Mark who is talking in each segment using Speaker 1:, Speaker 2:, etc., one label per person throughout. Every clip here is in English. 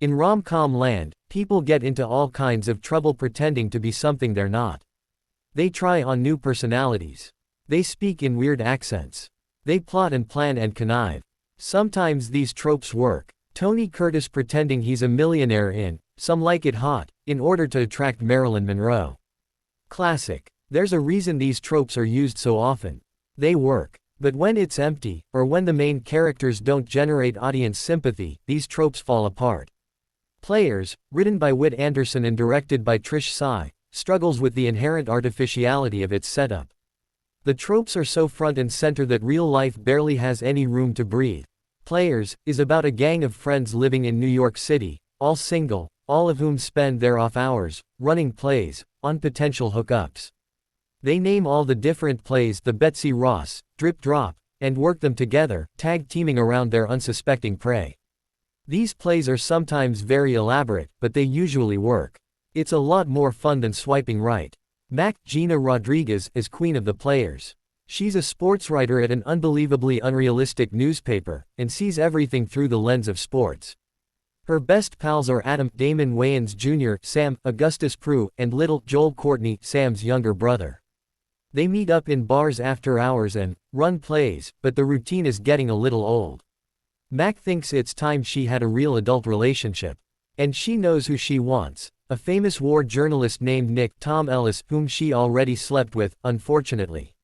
Speaker 1: In rom-com land, people get into all kinds of trouble pretending to be something they're not. They try on new personalities. They speak in weird accents. They plot and plan and connive. Sometimes these tropes work. Tony Curtis pretending he's a millionaire in Some Like It Hot, in order to attract Marilyn Monroe. Classic. There's a reason these tropes are used so often. They work. But when it's empty, or when the main characters don't generate audience sympathy, these tropes fall apart. Players, written by Whit Anderson and directed by Trish Sy, struggles with the inherent artificiality of its setup. The tropes are so front and center that real life barely has any room to breathe. Players is about a gang of friends living in New York City, all single, all of whom spend their off hours running plays on potential hookups. They name all the different plays the Betsy Ross, Drip Drop, and work them together, tag teaming around their unsuspecting prey. These plays are sometimes very elaborate, but they usually work. It's a lot more fun than swiping right. Mack, Gina Rodriguez, is queen of the players. She's a sportswriter at an unbelievably unrealistic newspaper, and sees everything through the lens of sports. Her best pals are Adam, Damon Wayans Jr., Sam, Augustus Prue, and little Joel Courtney, Sam's younger brother. They meet up in bars after hours and run plays, but the routine is getting a little old. Mack thinks it's time she had a real adult relationship. And she knows who she wants, a famous war journalist named Nick Tom Ellis, whom she already slept with, unfortunately.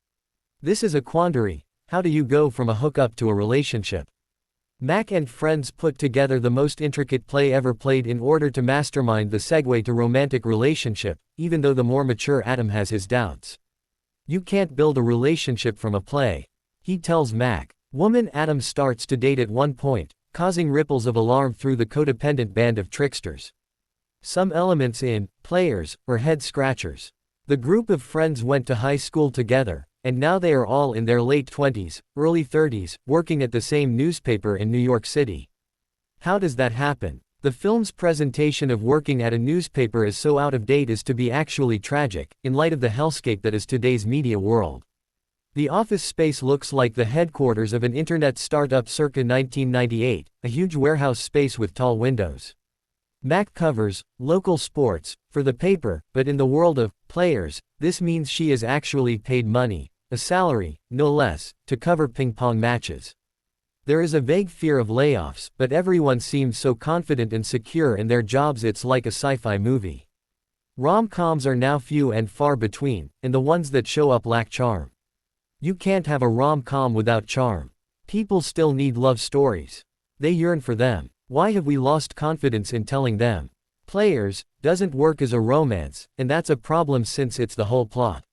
Speaker 1: This is a quandary. How do you go from a hookup to a relationship? Mack and friends put together the most intricate play ever played in order to mastermind the segue to romantic relationship, even though the more mature Adam has his doubts. You can't build a relationship from a play, he tells Mack. Woman Adam starts to date at one point, causing ripples of alarm through the codependent band of tricksters. Some elements in Players were head-scratchers. The group of friends went to high school together, and now they are all in their late 20s, early 30s, working at the same newspaper in New York City. How does that happen? The film's presentation of working at a newspaper as so out of date as to be actually tragic, in light of the hellscape that is today's media world. The office space looks like the headquarters of an internet startup circa 1998, a huge warehouse space with tall windows. Mack covers local sports for the paper, but in the world of Players, this means she is actually paid money, a salary, no less, to cover ping-pong matches. There is a vague fear of layoffs, but everyone seems so confident and secure in their jobs it's like a sci-fi movie. Rom-coms are now few and far between, and the ones that show up lack charm. You can't have a rom-com without charm. People still need love stories. They yearn for them. Why have we lost confidence in telling them? Players doesn't work as a romance, and that's a problem since it's the whole plot.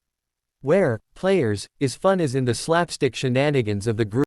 Speaker 1: Where Players is fun is in the slapstick shenanigans of the group.